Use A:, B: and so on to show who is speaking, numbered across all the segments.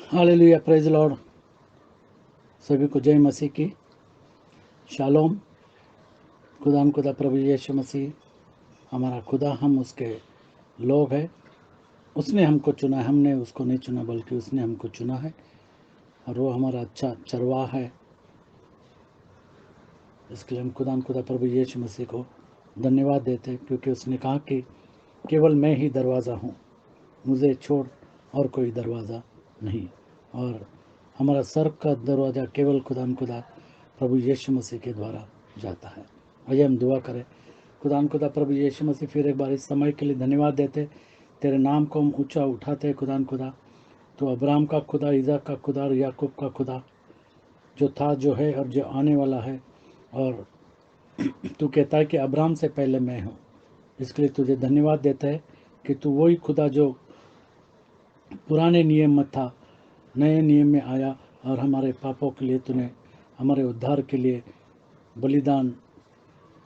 A: Hallelujah, praise Lord. सभी को जय मसीह की शालोम। खुदा प्रभु यीशु मसीह हमारा खुदा, हम उसके लोग हैं। उसने हमको चुना है, हमने उसको नहीं चुना बल्कि उसने हमको चुना है, और वो हमारा अच्छा चरवाह है। इसके लिए हम खुदा प्रभु यीशु मसीह को धन्यवाद देते हैं, क्योंकि उसने कहा कि केवल मैं ही दरवाज़ा हूँ, मुझे छोड़ और कोई दरवाज़ा नहीं। और हमारा स्वर्ग का दरवाज़ा केवल खुदा प्रभु यीशु मसीह के द्वारा जाता है। आइए हम दुआ करें। खुदा प्रभु यीशु मसीह, फिर एक बार इस समय के लिए धन्यवाद देते, तेरे नाम को हम ऊंचा उठाते हैं। खुदा तो अब्राहम का खुदा, इज़ाक का खुदा और याकूब का खुदा, जो था, जो है और जो आने वाला है। और तू कहता है कि अब्राहम से पहले मैं हूँ। इसके लिए तुझे धन्यवाद देता है कि तू वही खुदा जो पुराने नियम में था, नए नियम में आया, और हमारे पापों के लिए तूने, हमारे उद्धार के लिए बलिदान,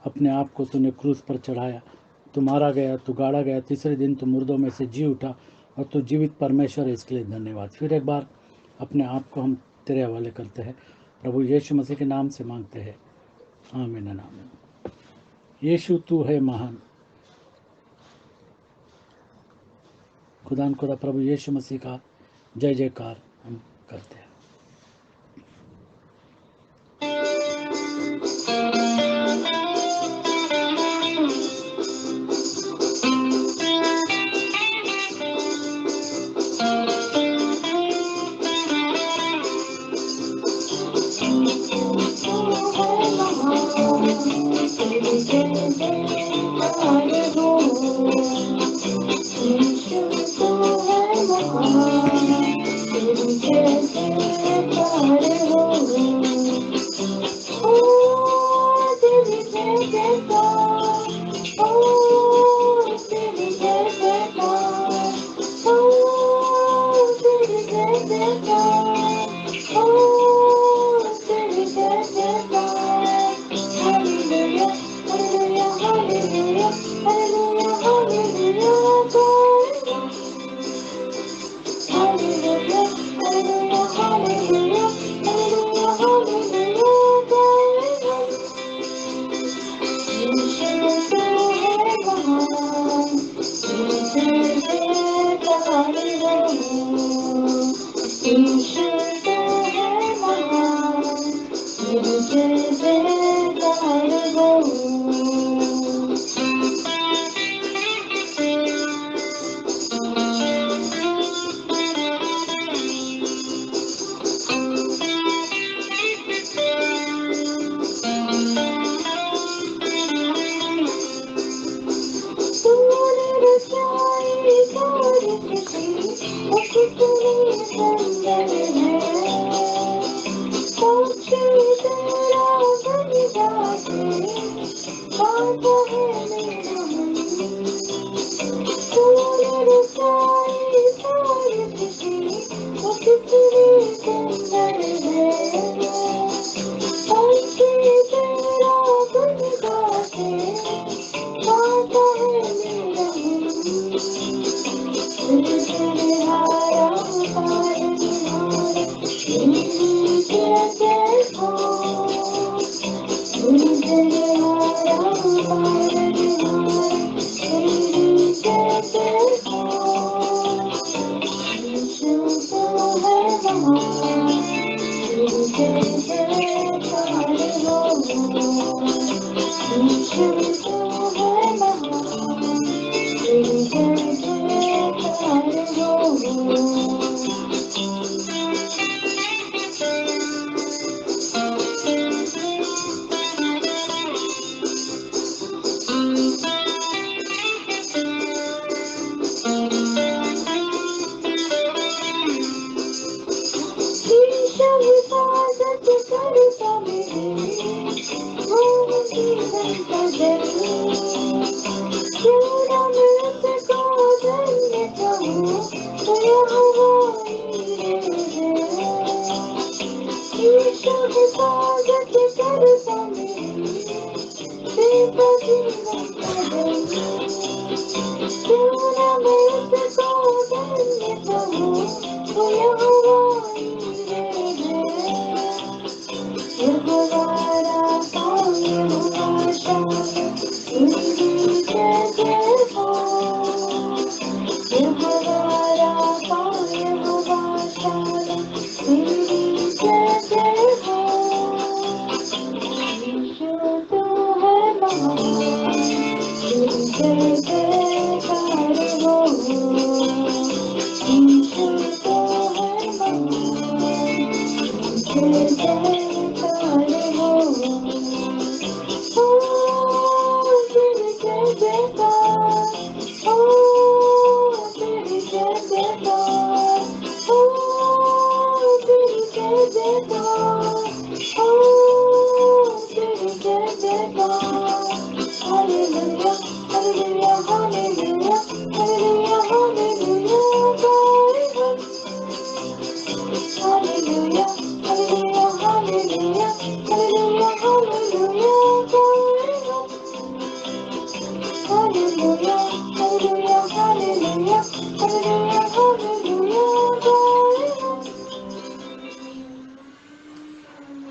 A: अपने आप को तूने क्रूस पर चढ़ाया। तू मारा गया, तू गाड़ा गया, तीसरे दिन तू मुर्दों में से जी उठा, और तू जीवित परमेश्वर है। इसके लिए धन्यवाद। फिर एक बार अपने आप को हम तेरे हवाले करते हैं, प्रभु यीशु मसीह के नाम से मांगते हैं, आमीन आमीन। यीशु तू है महान। खुदा प्रभु यीशु मसीह का जय जयकार हम करते हैं।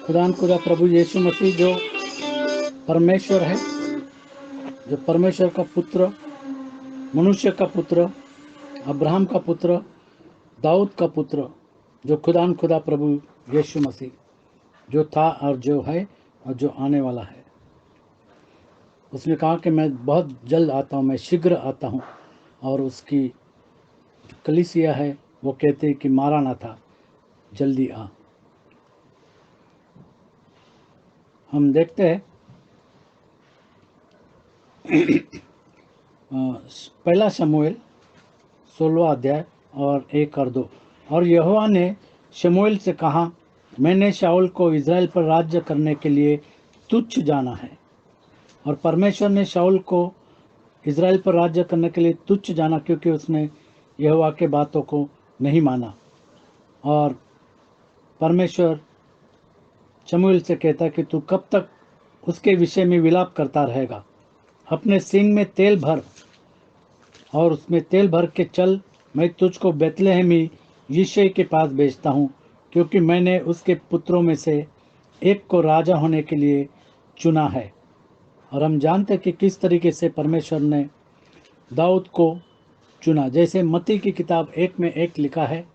A: खुदान खुदा प्रभु यीशु मसीह जो परमेश्वर है, जो परमेश्वर का पुत्र, मनुष्य का पुत्र, अब्राहम का पुत्र, दाऊद का पुत्र, जो खुदान खुदा प्रभु यीशु मसीह जो था और जो है और जो आने वाला है। उसने कहा कि मैं बहुत जल्द आता हूँ, मैं शीघ्र आता हूँ। और उसकी कलीसिया है वो कहते हैं कि मारानाथा, जल्दी आ। हम देखते हैं पहला शमूएल 16 अध्याय और 1 और 2। और यहोवा ने शमूएल से कहा, मैंने शाऊल को इज़राइल पर राज्य करने के लिए तुच्छ जाना है। और परमेश्वर ने शाऊल को इज़राइल पर राज्य करने के लिए तुच्छ जाना, क्योंकि उसने यहोवा के बातों को नहीं माना। और परमेश्वर शमूएल से कहता है कि तू कब तक उसके विषय में विलाप करता रहेगा। अपने सींग में तेल भर और उसमें तेल भर के चल, मैं तुझको बैतलहमी यिशै के पास भेजता हूँ, क्योंकि मैंने उसके पुत्रों में से एक को राजा होने के लिए चुना है। और हम जानते हैं कि किस तरीके से परमेश्वर ने दाऊद को चुना। जैसे मत्ती की किताब 1:1 लिखा है,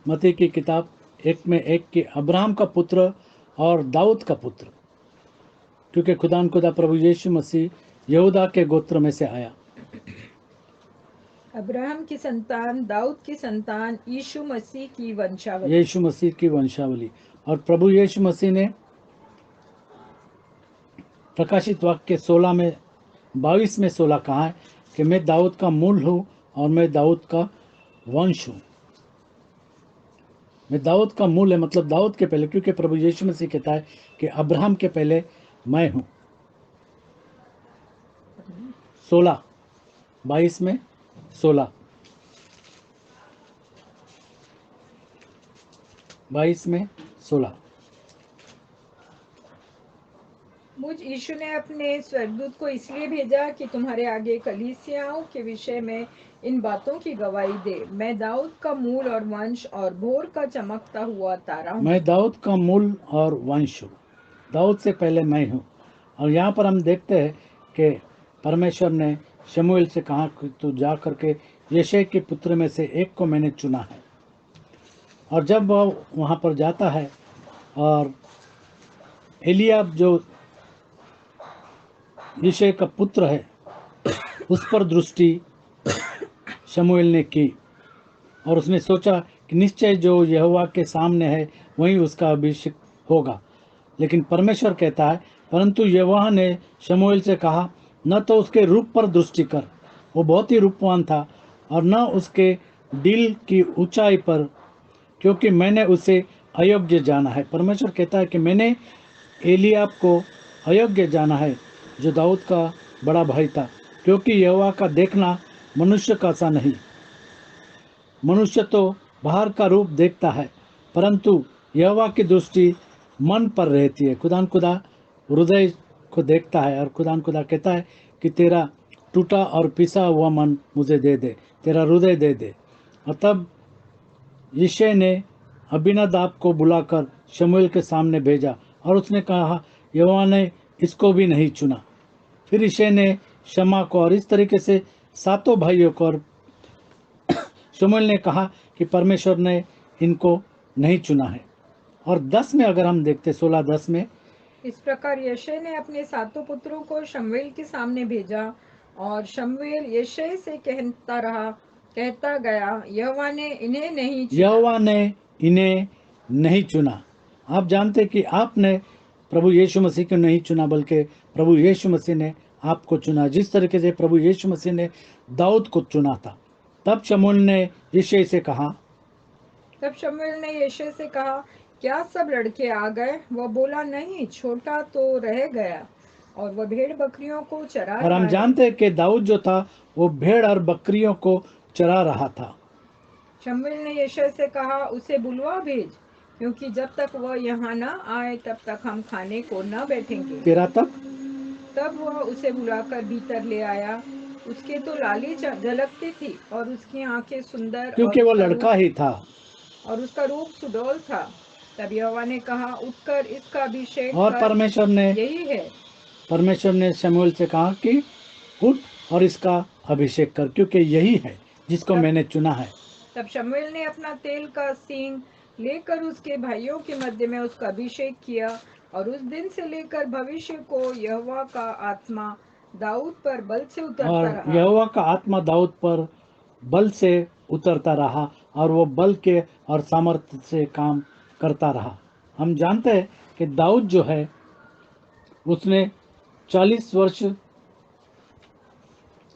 A: मत्ती की किताब 1:1 कि अब्राहम का पुत्र और दाऊद का पुत्र, क्योंकि खुदान खुदा प्रभु यीशु मसीह यहूदा के गोत्र में से आया।
B: अब्राहम की संतान, दाऊद की संतान, यीशु मसीह की वंशावली।
A: यीशु मसीह की वंशावली। और प्रभु यीशु मसीह ने प्रकाशित वाक्य 22:16 कहा है कि मैं दाऊद का मूल हूँ और मैं दाऊद का वंश हूँ। मैं दाऊद का मूल है, मतलब दाऊद के पहले, क्योंकि प्रभु यीशु मसीह कहता है कि अब्राहम के पहले मैं हूँ। 22:16 22:16
B: मुझ यीशु ने अपने स्वर्गदूत को इसलिए भेजा कि तुम्हारे आगे कलीसियाओं के विषय में इन बातों की गवाही दे। मैं दाऊद का मूल और वंश और भोर का चमकता हुआ तारा हूँ।
A: मैं दाऊद का मूल और वंश हूँ, दाऊद से पहले मैं हूँ। और यहाँ पर हम देखते हैं कि परमेश्वर ने शमूएल से कहा कि तू जा करके यिशै के पुत्र में से एक को मैंने चुना है। और जब वह वहाँ पर जाता है और एलियाब जो यिशै का पुत्र है उस पर दृष्टि शमूएल ने की, और उसने सोचा कि निश्चय जो यहोवा के सामने है वहीं उसका अभिषेक होगा। लेकिन परमेश्वर कहता है, परंतु यहोवा ने शमूएल से कहा, न तो उसके रूप पर दृष्टि कर, वो बहुत ही रूपवान था, और न उसके दिल की ऊंचाई पर, क्योंकि मैंने उसे अयोग्य जाना है। परमेश्वर कहता है कि मैंने एलियाब को अयोग्य जाना है, जो दाऊद का बड़ा भाई था, क्योंकि यहोवा का देखना मनुष्य का सा नहीं। मनुष्य तो बाहर का रूप देखता है, परंतु यहोवा की दृष्टि मन पर रहती है। खुदान खुदा हृदय को देखता है, और खुदान खुदा कहता है कि तेरा टूटा और पिसा हुआ मन मुझे दे दे, तेरा हृदय दे दे। और तब यिशै ने अबीनादाब को बुलाकर शमूएल के सामने भेजा और उसने कहा, यहोवा ने इसको भी नहीं चुना। फिर यिशै ने शमा को और इस तरीके से सातों भाइयों को, और शमूएल ने कहा कि परमेश्वर ने इनको नहीं चुना है। और 10 में अगर हम देखते 16:10 में,
B: इस प्रकार यशै ने अपने सातों पुत्रों को शमूएल के सामने भेजा और शमूएल यशै से कहता गया, यहोवा ने इन्हें नहीं चुना।
A: यहोवा ने इन्हें नहीं चुना। आप जानते कि आपने प्रभु यीशु मसीह को नहीं चुना, बल्कि प्रभु यीशु मसीह ने आपको चुना। जिस तरीके से प्रभु यीशु मसीह ने दाऊद को चुना था। तब शमूएल ने यिशै से कहा,
B: तब शमूएल ने यशै से कहा, क्या सब लड़के आ गए? वह बोला, नहीं, छोटा तो रह गया और वह भेड़ बकरियों को चरा
A: और
B: रहा
A: हम
B: है।
A: जानते हैं कि दाऊद जो था वो भेड़ और बकरियों को चरा रहा था।
B: शमूएल ने यशै से कहा, उसे बुलवा भेज, क्योंकि जब तक वह यहाँ न आए तब तक हम खाने को न बैठेंगे।
A: 13 तक।
B: तब वह उसे बुलाकर भीतर ले आया। उसके तो लाली झलकती थी और उसकी आंखें सुंदर
A: क्योंकि वो लड़का ही था।
B: और उसका रूप सुडौल था। तब यहोवा ने कहा, उठकर इसका अभिषेक
A: और
B: कर, यही है।
A: परमेश्वर ने शमूएल से कहा कि उठ और इसका अभिषेक कर, क्योंकि यही है जिसको मैंने चुना है।
B: तब शमूएल ने अपना तेल का सींग लेकर उसके भाइयों के मध्य में उसका अभिषेक किया और उस दिन से लेकर भविष्य को यहोवा का आत्मा दाऊद पर बल से उतरता
A: और
B: रहा।
A: यहोवा का आत्मा दाऊद पर बल से उतरता रहा और वो बल के और सामर्थ्य से काम करता रहा। हम जानते हैं कि दाऊद जो है उसने 40 वर्ष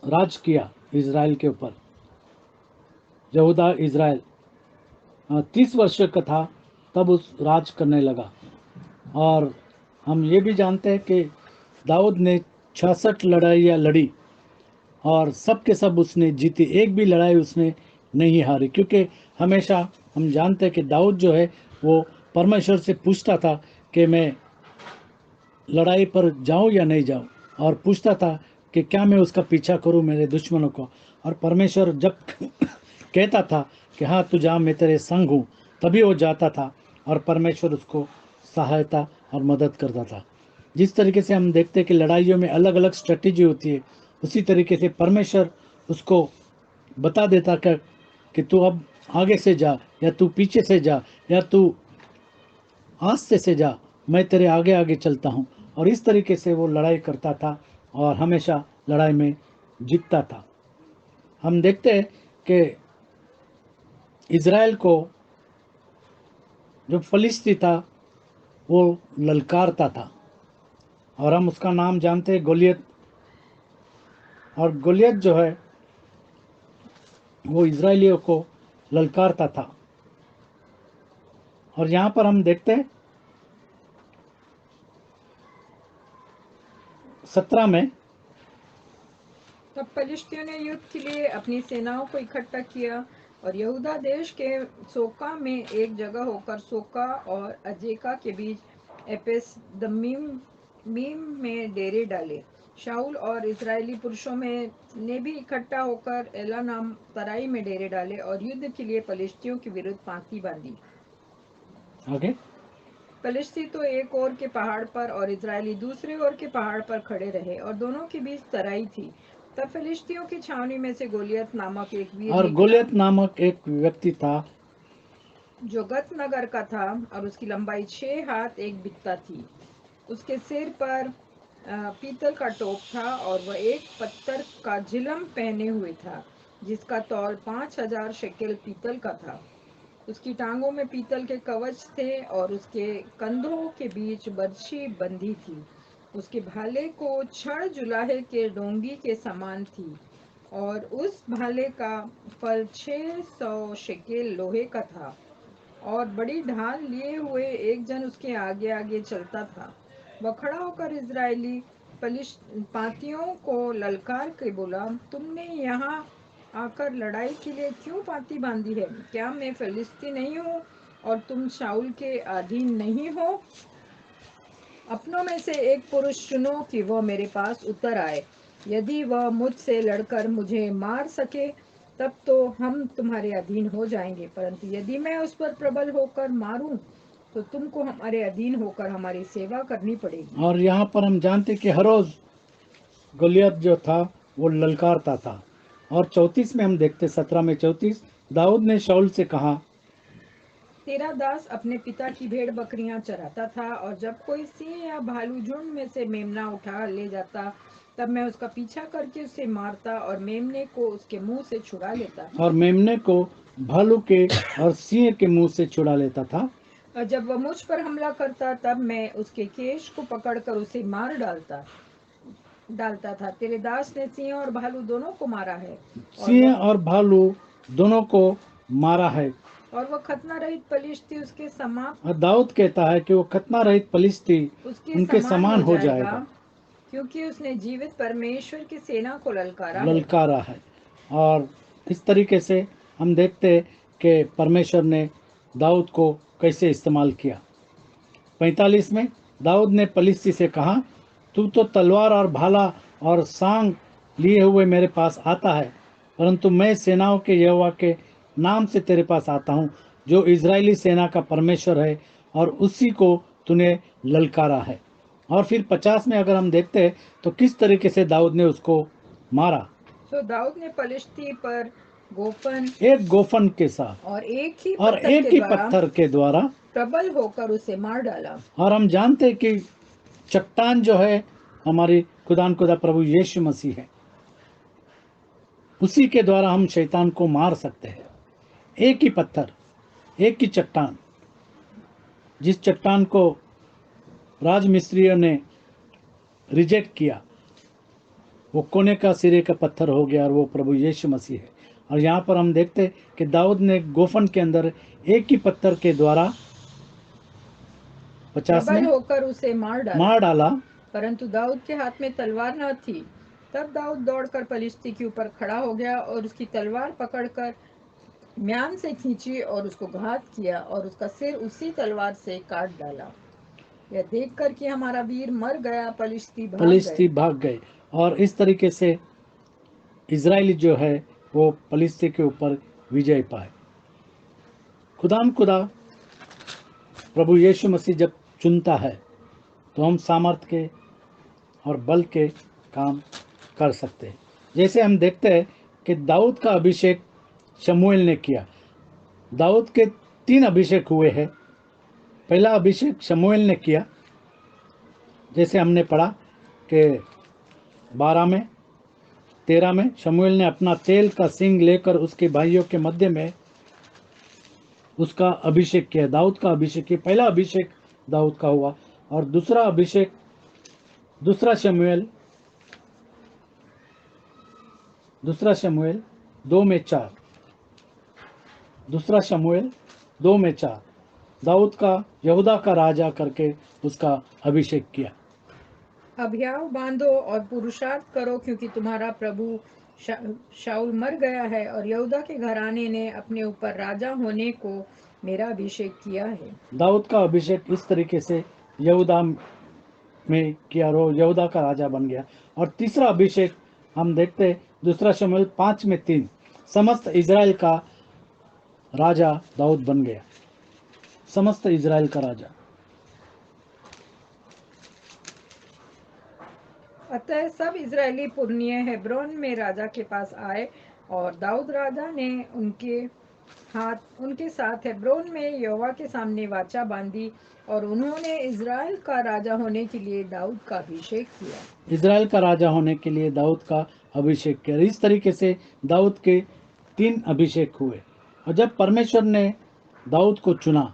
A: राज किया इज़राइल के ऊपर। यहूदा इज़राइल 30 वर्ष का था तब उस राज करने लगा। और हम ये भी जानते हैं कि दाऊद ने 66 लड़ाइयाँ लड़ी और सब के सब उसने जीती। एक भी लड़ाई उसने नहीं हारी, क्योंकि हमेशा हम जानते हैं कि दाऊद जो है वो परमेश्वर से पूछता था कि मैं लड़ाई पर जाऊं या नहीं जाऊं, और पूछता था कि क्या मैं उसका पीछा करूं मेरे दुश्मनों को। और परमेश्वर जब कहता था कि हाँ तू जा, मैं तेरे संग हूँ, तभी वो जाता था और परमेश्वर उसको सहायता और मदद करता था। जिस तरीके से हम देखते हैं कि लड़ाइयों में अलग अलग स्ट्रेटेजी होती है, उसी तरीके से परमेश्वर उसको बता देता कि तू अब आगे से जा, या तू पीछे से जा, या तू आस्ते से जा, मैं तेरे आगे आगे चलता हूँ। और इस तरीके से वो लड़ाई करता था और हमेशा लड़ाई में जीतता था। हम देखते हैं कि इज़राइल को जो फलिस्ती था वो ललकारता था, और हम उसका नाम जानते हैं गोलियत। और गोलियत जो है वो इज़राइलियों को ललकारता था। और यहाँ पर हम देखते हैं 17 में,
B: तब फलिश्तियों ने युद्ध के लिए अपनी सेनाओं को इकट्ठा किया और यहूदा देश के सोका में एक जगह होकर सोका और अजेका के बीच एपेस दमीम में डेरे डाले। शाऊल और इजरायली पुरुषों में ने भी इकट्ठा होकर एला नाम तराई में डेरे डाले और युद्ध के लिए फलिश्तियों के विरुद्ध पांति बांधी।
A: आगे
B: फलिश्ती तो एक ओर के पहाड़ पर और इजरायली दूसरे ओर के पहाड़ पर खड़े रहे और दोनों के बीच तराई थी। तब फिलिस्तियों की छावनी में से गोलियत नामक एक वीर
A: और
B: निकला,
A: गोलियत नामक एक व्यक्ति था
B: जो गत नगर का था और उसकी लंबाई 6 हाथ 1 बित्ता थी। उसके सिर पर पीतल का टोप था और वह एक पत्थर का झिलम पहने हुए था, जिसका तौल 5000 शेकेल पीतल का था। उसकी टांगों में पीतल के कवच थे और उसके कंधों के बीच बर्छी बंधी थी। उसके भाले को छड़ जुलाहे के डोंगी के समान थी और उस भाले का फल 600 शेकेल लोहे का था। और बड़ी ढाल लिए हुए एक जन उसके आगे आगे चलता था। वह खड़ा होकर इजरायली पातियों को ललकार के बोला, तुमने यहाँ आकर लड़ाई के लिए क्यों पाती बांधी है? क्या मैं फिलिस्ती नहीं हूँ और तुम शाऊल के अधीन नहीं हो? अपनों में से एक पुरुष चुनो कि वह मेरे पास उतर आए। यदि वह मुझसे लड़कर मुझे मार सके तब तो हम तुम्हारे अधीन हो जाएंगे, परंतु यदि मैं उस पर प्रबल होकर मारूं तो तुमको हमारे अधीन होकर हमारी सेवा करनी पड़ेगी।
A: और यहाँ पर हम जानते कि हर रोज गोलियत जो था वो ललकारता था। और 34 में हम देखते, 17 में 34, दाऊद ने शाऊल से कहा,
B: तेरा दास अपने पिता की भेड़ बकरियां चराता था, और जब कोई सिंह या भालू झुंड में से मेमना उठा ले जाता, तब मैं उसका पीछा करके उसे मारता और मेमने को उसके मुंह से छुड़ा लेता।
A: और मेमने को भालू के और सिंह के मुंह से छुड़ा लेता था।
B: और जब वह मुझ पर हमला करता, तब मैं उसके केश को पकड़कर उसे मार डालता था। तेरे दास ने सिंह और भालू दोनों को मारा है,
A: सिंह और भालू दोनों को मारा है।
B: और वह खतना रहित पलिश्ती उसके समाप्त
A: और दाऊद कहता है कि वो खतना रहित पलिश्ती उनके समान हो जाएगा,
B: क्योंकि उसने जीवित परमेश्वर की सेना को
A: ललकारा है। और इस तरीके से हम देखते हैं कि परमेश्वर ने दाऊद को कैसे इस्तेमाल किया। 45 में दाऊद ने पलिश्ती से कहा, तू तो तलवार और भाला और सांग लिए हुए मेरे पास आता है, परंतु मैं सेनाओं के यहोवा के नाम से तेरे पास आता हूँ, जो इजरायली सेना का परमेश्वर है, और उसी को तूने ललकारा है। और फिर 50 में अगर हम देखते हैं तो किस तरीके से दाऊद ने उसको मारा।
B: तो दाऊद ने पलिश्ती पर गोफन
A: एक गोफन के साथ
B: और एक ही
A: पत्थर के द्वारा
B: प्रबल होकर उसे मार डाला।
A: और हम जानते हैं कि चट्टान जो है हमारी खुदा प्रभु यीशु मसीह है, उसी के द्वारा हम शैतान को मार सकते हैं। एक ही पत्थर, एक ही चट्टान, जिस चट्टान को राजमिस्त्रियों ने रिजेक्ट किया, वो कोने का सिरे का पत्थर हो गया, और वो प्रभु यीशु मसीह है। और यहाँ पर हम देखते हैं कि दाऊद ने गोफन के अंदर एक ही पत्थर के द्वारा 50 में
B: होकर उसे
A: मार डाला।
B: परंतु दाऊद के हाथ में तलवार न थी। तब दाऊद दौड़कर पलिश्ती के ऊपर खड़ा हो गया और उसकी तलवार पकड़कर म्यान से खींची और उसको घात किया और उसका सिर उसी तलवार से काट डाला। यह देखकर कि हमारा वीर मर गया, पलिश्ती
A: भाग गए। और इस तरीके से इजरायली जो है वो पलिश्ती के ऊपर विजय पाए। खुदा प्रभु यीशु मसीह जब चुनता है तो हम सामर्थ के और बल के काम कर सकते हैं। जैसे हम देखते हैं कि दाऊद का अभिषेक शमूएल ने किया। दाऊद के 3 अभिषेक हुए हैं। पहला अभिषेक शमूएल ने किया, जैसे हमने पढ़ा कि 12 में 13 में शमूएल ने अपना तेल का सिंग लेकर उसके भाइयों के मध्य में उसका अभिषेक किया, दाऊद का अभिषेक किया। पहला अभिषेक दाऊद का हुआ। और दूसरा अभिषेक, दूसरा शमूएल 2 में 4, दूसरा शमूएल 2 में 4, दाऊद का यहूदा का राजा करके उसका अभिषेक किया।
B: अभियाव बांधो और पुरुषार्थ करो, क्योंकि तुम्हारा प्रभु शाऊल मर गया है और यहूदा के घराने ने अपने ऊपर राजा होने को मेरा अभिषेक किया है।
A: दाऊद का अभिषेक इस तरीके से यहूदा में किया, यहूदा का राजा बन गया। और तीसरा अभिषेक हम देखते हैं दूसरा शमूएल 5 में 3, समस्त इजराइल का राजा दाऊद बन गया, समस्त इजराइल का राजा।
B: अतः सब इजरायली पुरनिय हेब्रोन में राजा के पास आए, और दाऊद राजा ने उनके साथ हेब्रोन में यहोवा के सामने वाचा बांधी, और उन्होंने इजराइल का राजा होने के लिए दाऊद का अभिषेक किया।
A: इजराइल का राजा होने के लिए दाऊद का अभिषेक किया। इस तरीके से दाऊद के 3 अभिषेक हुए। और जब परमेश्वर ने दाऊद को चुना,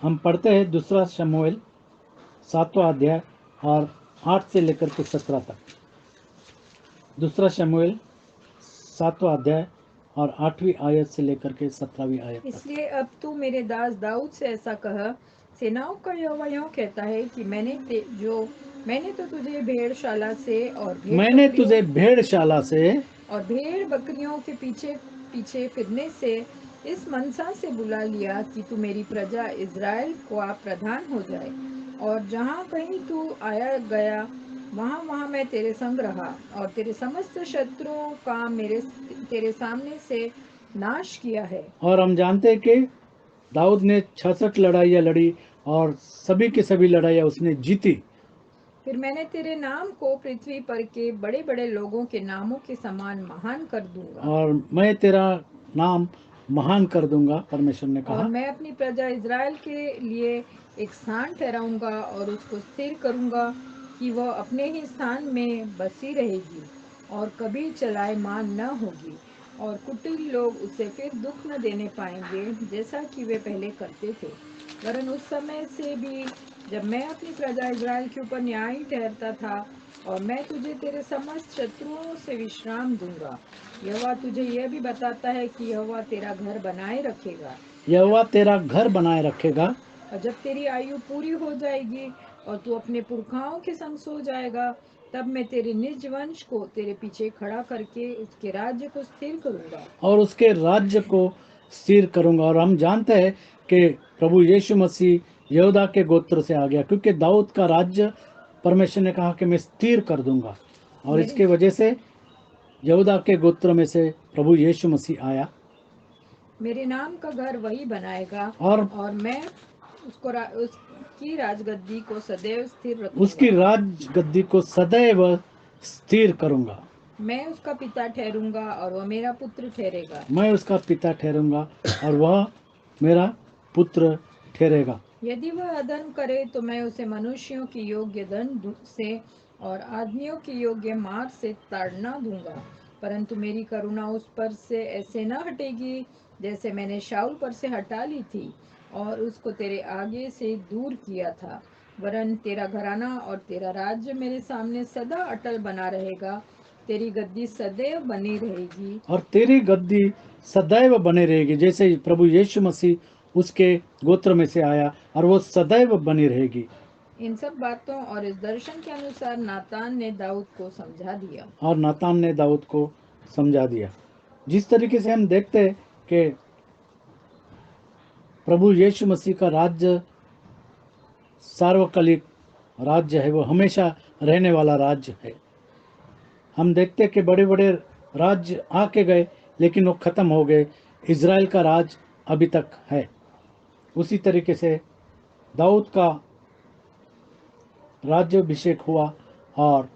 A: हम पढ़ते हैं दूसरा शमूएल 7वां अध्याय और 8 से लेकर के 17 तक। दूसरा शमूएल 7वां अध्याय और 8वीं आयत से लेकर के 17वीं आयत तक।
B: इसलिए अब तू मेरे दास दाऊद से ऐसा कह, सेनाओं का यहोवा यूं कहता है कि मैंने तो तुझे भेड़शाला से और भेड़ बकरियों के पीछे पीछे फिरने से इस मनसा से बुला लिया कि तू मेरी प्रजा इजराइल का प्रधान हो जाए, और जहाँ कहीं तू आया गया वहाँ मैं तेरे संग रहा, और तेरे समस्त शत्रुओं का तेरे सामने से नाश किया है।
A: और हम जानते हैं कि दाऊद ने 66 लड़ाइयाँ लड़ी और सभी की सभी लड़ाइयाँ उसने जीती।
B: फिर मैंने तेरे नाम को पृथ्वी पर के बड़े बड़े लोगों के नामों के समान महान कर दूंगा,
A: और मैं तेरा नाम महान कर दूंगा, परमेश्वर ने
B: और
A: कहा।
B: मैं अपनी प्रजा इज़राइल के लिए एक स्थान ठहराऊंगा और उसको स्थिर करूंगा कि वह अपने ही स्थान में बसी रहेगी और कभी चलायमान न होगी, और कुटिल लोग उसे फिर दुख न देने पाएंगे जैसा कि वे पहले करते थे। वरन उस समय से भी जब मैं अपनी प्रजा इज़राइल के ऊपर न्यायी ठहरता था, और मैं तुझे तेरे समस्त शत्रुओं से विश्राम दूंगा। यहोवा तुझे यह भी बताता है कि यहोवा तेरा घर बनाए रखेगा,
A: यहोवा तेरा घर बनाए रखेगा,
B: और जब तेरी आयु पूरी हो जाएगी और तू अपने पुरखाओं के संग सो जाएगा, तब मैं तेरे निज वंश को तेरे पीछे खड़ा करके उसके राज्य को स्थिर करूंगा।
A: और उसके राज्य को स्थिर करूंगा। और हम जानते हैं कि प्रभु यीशु मसीह यहूदा के गोत्र से आ गया, क्योंकि दाऊद का राज्य परमेश्वर ने कहा कि मैं स्थिर कर दूंगा, और
B: मेरे
A: इसके वजह से यहूदा के गोत्र में से प्रभु यीशु मसीह आया।
B: मेरे नाम का घर वही बनाएगा,
A: और
B: और मैं उसकी राजगद्दी को सदैव स्थिर
A: उसकी
B: रखूंगा।
A: राज गद्दी को सदैव स्थिर करूंगा।
B: मैं उसका पिता ठहरूंगा और वह मेरा पुत्र ठहरेगा।
A: मैं उसका पिता ठहरूंगा और वह मेरा पुत्र ठहरेगा।
B: यदि वह अधर्म करे तो मैं उसे मनुष्यों की योग्य दंड से और आदमियों की योग्य मार से ताड़ना दूंगा, परंतु मेरी करुणा उस पर से ऐसे न हटेगी जैसे मैंने शाऊल पर से हटा ली थी और उसको तेरे आगे से दूर किया था। वरन तेरा घराना और तेरा राज्य मेरे सामने सदा अटल बना रहेगा, तेरी गद्दी सदैव बनी रहेगी।
A: और तेरी गद्दी सदैव बनी रहेगी, जैसे प्रभु यीशु मसीह उसके गोत्र में से आया और वो सदैव बनी रहेगी।
B: इन सब बातों और इस दर्शन के अनुसार नातान ने दाऊद को समझा दिया।
A: और नातान ने दाऊद को समझा दिया। जिस तरीके से हम देखते हैं कि प्रभु यीशु मसीह का राज्य सार्वकालिक राज्य है, वो हमेशा रहने वाला राज्य है। हम देखते हैं कि बड़े बड़े राज्य आके गए लेकिन वो खत्म हो गए, इज़राइल का राज अभी तक है। उसी तरीके से दाऊद का राज्याभिषेक हुआ और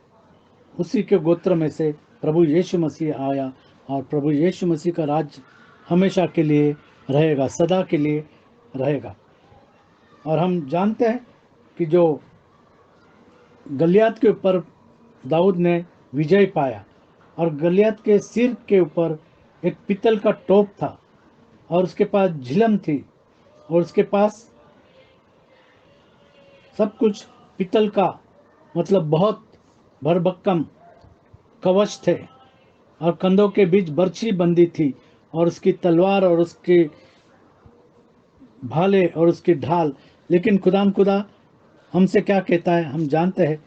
A: उसी के गोत्र में से प्रभु यीशु मसीह आया, और प्रभु यीशु मसीह का राज्य हमेशा के लिए रहेगा, सदा के लिए रहेगा। और हम जानते हैं कि जो गलियात के ऊपर दाऊद ने विजय पाया, और गलियात के सिर के ऊपर एक पीतल का टोप था और उसके पास झिलम थी, और उसके पास सब कुछ पीतल का, मतलब बहुत भरभक्कम कवच थे, और कंधों के बीच बर्छी बंदी थी, और उसकी तलवार और उसके भाले और उसकी ढाल। लेकिन खुदा हमसे क्या कहता है, हम जानते हैं।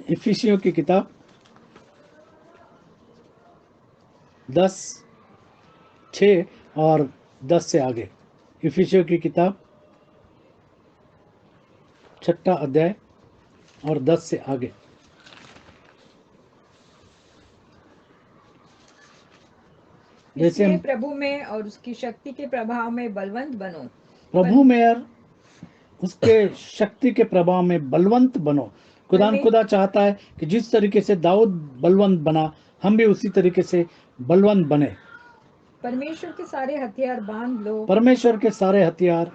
A: इफिसियों की किताब 10:6 और 10 से आगे। इफिसियों की किताब 6 अध्याय और 10 से आगे। जैसे
B: इसलिए
A: हम
B: प्रभु में और उसकी शक्ति के प्रभाव में बलवंत बनो।
A: प्रभु में और उसके शक्ति के प्रभाव में बलवंत बनो।
B: परमे
A: खुदा चाहता है कि जिस तरीके से दाऊद बलवंत बना, हम भी उसी तरीके से बलवंत बने।
B: परमेश्वर के सारे हथियार बांध लो,
A: परमेश्वर के सारे हथियार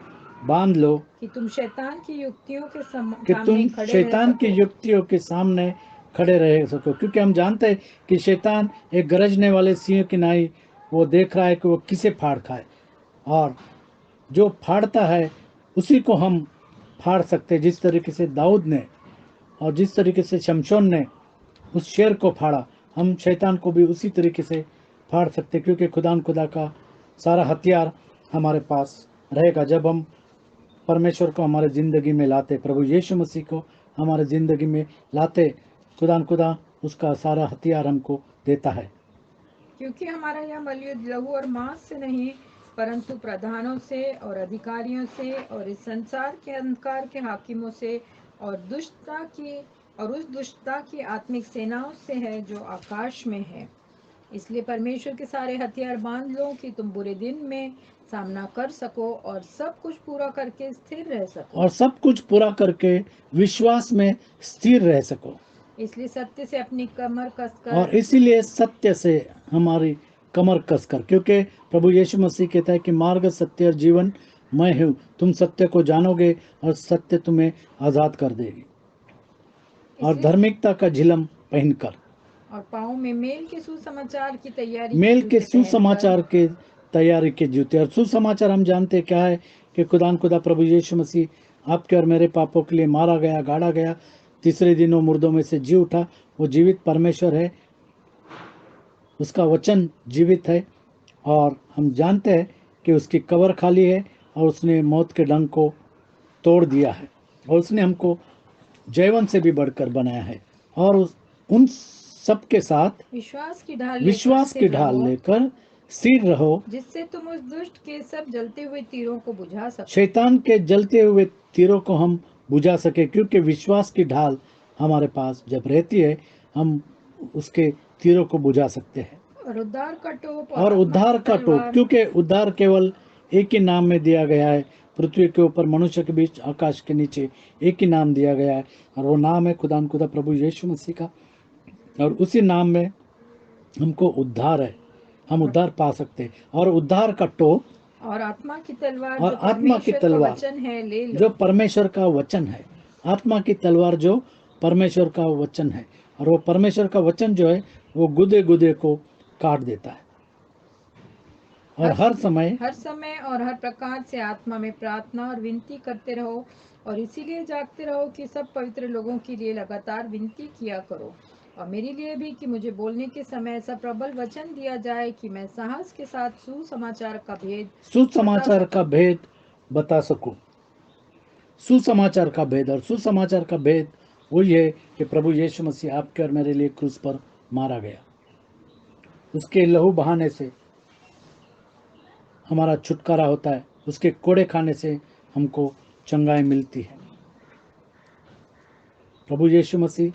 A: बांध लो
B: कि तुम शैतान की युक्तियों के
A: कि
B: सामने
A: तुम
B: खड़े रह
A: शैतान की
B: सको।
A: युक्तियों के सामने खड़े रह सको, क्योंकि हम जानते हैं कि शैतान एक गरजने वाले सिंह की नाई वो देख रहा है कि वो किसे फाड़ खाए, और जो फाड़ता है उसी को हम फाड़ सकते हैं। जिस तरीके से दाऊद ने और जिस तरीके से शमशोन ने उस शेर को फाड़ा, हम शैतान को भी उसी तरीके से फाड़ सकते, क्योंकि खुदा का सारा हथियार हमारे पास रहेगा। जब हम परमेश्वर को हमारे ज़िंदगी में लाते, प्रभु यीशु मसीह को हमारे ज़िंदगी में लाते, खुदा उसका सारा हथियार हमको देता है।
B: क्योंकि हमारा यह बलयुद्ध लहू और मांस से नहीं, परंतु प्रधानों से और अधिकारियों से और इस संसार के अंधकार के हाकिमों से और दुष्टता की और उस दुष्टता की आत्मिक सेनाओं से है जो आकाश में है। इसलिए परमेश्वर के सारे हथियार बांध लो कि तुम बुरे दिन में सामना कर सको और सब कुछ पूरा करके स्थिर रह सको।
A: और सब कुछ पूरा करके विश्वास में स्थिर रह सको।
B: इसलिए सत्य से अपनी कमर
A: और
B: कसकर
A: इसीलिए सत्य से हमारी कमर कसकर, क्योंकि प्रभु यीशु मसीह कहता है कि मार्ग, सत्य और जीवन मैं हूँ, तुम सत्य को जानोगे और सत्य तुम्हें आजाद कर देगी। और
B: इसलिए
A: धार्मिकता का झिलम पहनकर,
B: और पाँव में मेल के सुसमाचार की तैयारी
A: मेल के
B: जूते
A: सुसमाचार के तैयारी के जूते। और सुसमाचार हम जानते हैं क्या है कि खुदा प्रभु यीशु मसीह आपके और मेरे पापों के लिए मारा गया, गाड़ा गया, तीसरे दिन वो मुर्दों में से जी उठा। वो जीवित परमेश्वर है, उसका वचन जीवित है। और हम जानते हैं कि उसकी कब्र खाली है और उसने मौत के डंक को तोड़ दिया है और उसने हमको जयवंत से भी बढ़कर बनाया है। और उन सब के साथ
B: विश्वास की ढाल
A: विश्वास की ढाल लेकर स्थिर रहो,
B: जिससे तुम उस दुष्ट के सब जलते हुए तीरों को बुझा सको।
A: शैतान के जलते हुए तीरों को हम बुझा सके, क्योंकि विश्वास की ढाल हमारे पास जब रहती है हम उसके तीरों को बुझा सकते हैं।
B: और उद्धार का टोप
A: और उद्धार का टोप, क्योंकि उद्धार केवल एक ही नाम में दिया गया है, पृथ्वी के ऊपर, मनुष्य के बीच, आकाश के नीचे एक ही नाम दिया गया है और वो नाम है खुदा प्रभु यीशु मसीह का। और उसी नाम में हमको उद्धार है, हम उद्धार पा सकते हैं। और उद्धार का टोप
B: और आत्मा की तलवार
A: और
B: जो
A: आत्मा की
B: परमेश्वर का
A: तलवार
B: वचन है ले लो।
A: जो परमेश्वर का वचन है, आत्मा की तलवार जो परमेश्वर का वचन है। और वो परमेश्वर का वचन जो है वो गुदे गुदे को काट देता है। और हर समय
B: और हर प्रकार से आत्मा में प्रार्थना और विनती करते रहो और इसीलिए जागते रहो कि सब पवित्र लोगों के लिए लगातार विनती किया करो और मेरे लिए भी, कि मुझे बोलने के समय ऐसा प्रबल वचन दिया जाए कि मैं साहस के साथ सुसमाचार का भेद
A: बता सकूं। सुसमाचार का भेद, और सुसमाचार का भेद वही है कि प्रभु यीशु मसीह आपके और मेरे लिए क्रूस पर मारा गया। उसके लहू बहाने से हमारा छुटकारा होता है, उसके कोड़े खाने से हमको चंगाई मिलती है। प्रभु यीशु मसीह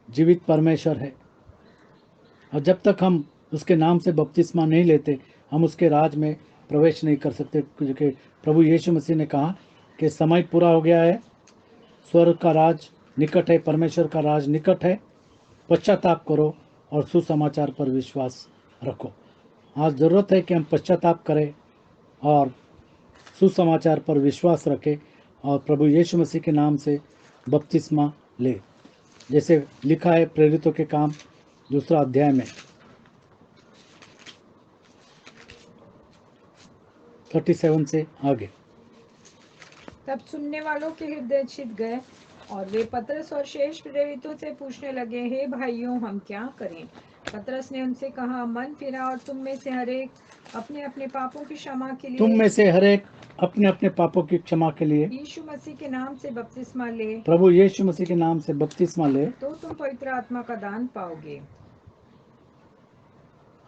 A: जीवित परमेश्वर है और जब तक हम उसके नाम से बपतिस्मा नहीं लेते हम उसके राज में प्रवेश नहीं कर सकते, क्योंकि प्रभु यीशु मसीह ने कहा कि समय पूरा हो गया है, स्वर्ग का राज निकट है, परमेश्वर का राज निकट है, पश्चाताप करो और सुसमाचार पर विश्वास रखो। आज ज़रूरत है कि हम पश्चाताप करें और सुसमाचार पर विश्वास रखें और प्रभु यीशु मसीह के नाम से बपतिस्मा ले, जैसे लिखा है प्रेरितों के काम 2 अध्याय में 37 से आगे।
B: तब सुनने वालों के हृदय छिद गए और वे पतरस और शेष प्रेरितों से पूछने लगे, हे भाइयों, हम क्या करें? पतरस ने उनसे कहा, मन फिरा और तुम में से हर एक अपने अपने पापों की क्षमा के लिए यीशु मसीह के नाम से बपतिस्मा ले,
A: प्रभु यीशु मसीह के नाम से बपतिस्मा ले,
B: तो तुम पवित्र आत्मा का दान पाओगे।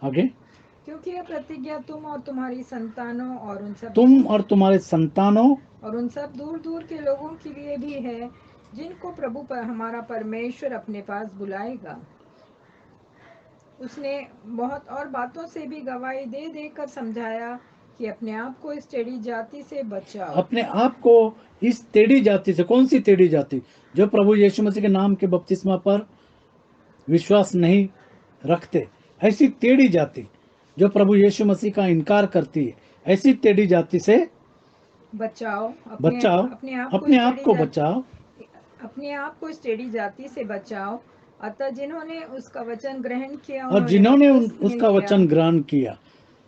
A: आगे,
B: क्योंकि यह प्रतिज्ञा तुम और तुम्हारी संतानों और उन सब दूर दूर के लोगों के लिए भी है, जिनको प्रभु पर हमारा परमेश्वर अपने पास बुलाएगा। उसने बहुत और बातों से भी गवाही दे देकर समझाया कि अपने आप को इस टेढ़ी जाति से बचाओ।
A: अपने आप को इस टेढ़ी जाति से। कौन सी टेढ़ी जाति? जो प्रभु यीशु मसीह के नाम के बपतिस्मा पर विश्वास नहीं रखते, ऐसी टेढ़ी जाति जो प्रभु यीशु मसीह का इनकार करती है, ऐसी टेढ़ी जाति से
B: बचाओ।
A: अपने आप को बचाओ,
B: अपने आप को इस टेढ़ी जाति से बचाओ। अतः जिन्होंने उसका वचन ग्रहण किया
A: और जिन्होंने उसका वचन ग्रहण किया,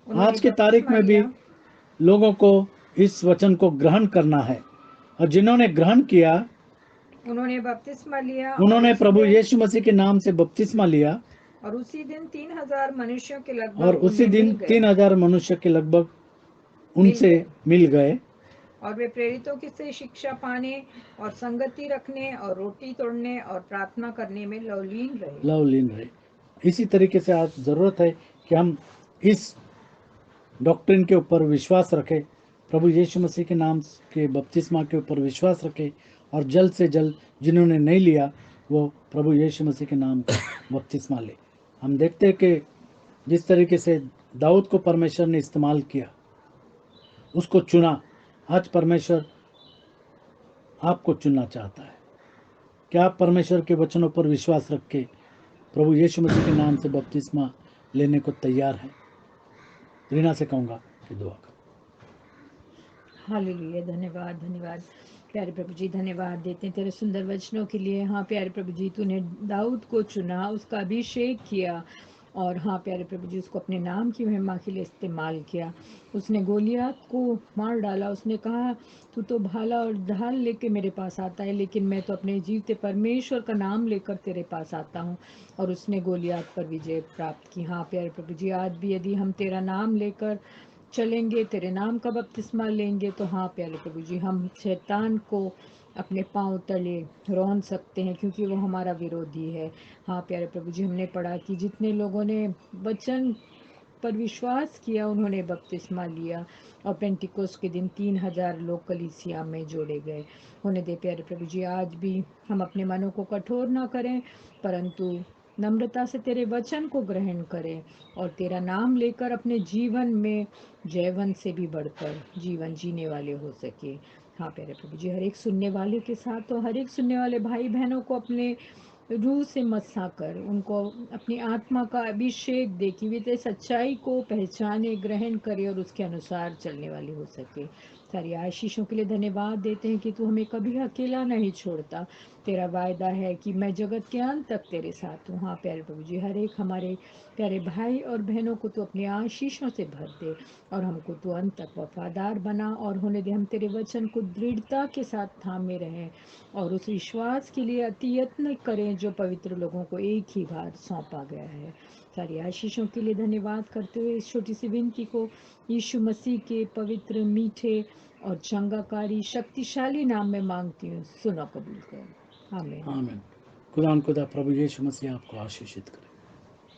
A: आज के तारीख में भी लोगों को इस वचन को ग्रहण करना है। और जिन्होंने ग्रहण किया
B: उन्होंने बपतिस्मा लिया,
A: उन्होंने प्रभु यीशु मसीह के नाम से बपतिस्मा लिया
B: और उसी दिन 3000 मनुष्यों के लगभग
A: उनसे मिल गए।
B: और वे प्रेरितों की से शिक्षा पाने और संगति रखने और रोटी तोड़ने और प्रार्थना करने में लवलीन रहे।
A: इसी तरीके से आज जरूरत है कि हम इस डॉक्ट्रिन के ऊपर विश्वास रखें, प्रभु यीशु मसीह के नाम के बपतिस्मा के ऊपर विश्वास रखें और जल्द से जल्द जिन्होंने नहीं लिया वो प्रभु यीशु मसीह के नाम का बपतिस्मा ले। हम देखते हैं कि जिस तरीके से दाऊद को परमेश्वर ने इस्तेमाल किया, उसको चुना, आज परमेश्वर आपको चुनना चाहता है। क्या आप परमेश्वर के वचनों पर विश्वास रख के प्रभु यीशु मसीह के नाम से बपतिस्मा लेने को तैयार हैं? रीना से कहूँगा कि दुआ करो।
B: हालेलुया, धन्यवाद धन्यवाद प्यारे प्रभु जी, धन्यवाद देते हैं तेरे सुंदर वचनों के लिए। हाँ प्यारे प्रभु जी, तूने दाऊद को चुना, उसका अभिषेक किया, और हाँ प्यारे प्रभु जी, उसको अपने नाम की महिमा के लिए इस्तेमाल किया। उसने गोलियत को मार डाला। उसने कहा, तू तो भाला और ढाल लेके मेरे पास आता है, लेकिन मैं तो अपने जीवते परमेश्वर का नाम लेकर तेरे पास आता हूँ। और उसने गोलियत पर विजय प्राप्त की। हाँ प्यारे प्रभु जी, आज भी यदि हम तेरा नाम लेकर चलेंगे, तेरे नाम का बपतिस्मा लेंगे, तो हाँ प्यारे प्रभु जी, हम शैतान को अपने पांव तले रौंद सकते हैं, क्योंकि वो हमारा विरोधी है। हाँ प्यारे प्रभु जी, हमने पढ़ा कि जितने लोगों ने वचन पर विश्वास किया, उन्होंने बपतिस्मा लिया, और पेंटिकोस के दिन 3000 लोग कलीसिया में जोड़े गए। होने दे प्यारे प्रभु जी, आज भी हम अपने मनों को कठोर ना करें, परंतु नम्रता से तेरे वचन को ग्रहण करें, और तेरा नाम लेकर अपने जीवन में जयवंत से भी बढ़कर जीवन जीने वाले हो सके। हाँ प्यारे प्रभु जी, हर एक सुनने वाले के साथ, तो हर एक सुनने वाले भाई बहनों को अपने रूह से मसा कर, उनको अपनी आत्मा का अभिषेक दे कि वे तेरी सच्चाई को पहचाने, ग्रहण करे और उसके अनुसार चलने वाले हो सके। सारी आशीषों के लिए धन्यवाद देते हैं कि तू हमें कभी अकेला नहीं छोड़ता। तेरा वायदा है कि मैं जगत के अंत तक तेरे साथ हूँ। हाँ प्यारे प्रभु जी, हर एक हमारे प्यारे भाई और बहनों को तू अपनी आशीषों से भर दे, और हमको तू अंत तक वफादार बना, और होने दे हम तेरे वचन को दृढ़ता के साथ थामे रहें, और उस विश्वास के लिए अति यत्न करें जो पवित्र लोगों को एक ही बार सौंपा गया है। सारी आशीषों के लिए धन्यवाद करते हुए इस छोटी सी विनती को यीशु मसीह के पवित्र, मीठे और चंगाकारी, शक्तिशाली नाम में मांगती हूँ, सुनो कबूल कर। आमीन।
A: आमीन। खुदा प्रभु यीशु मसीह आपको आशीषित करे।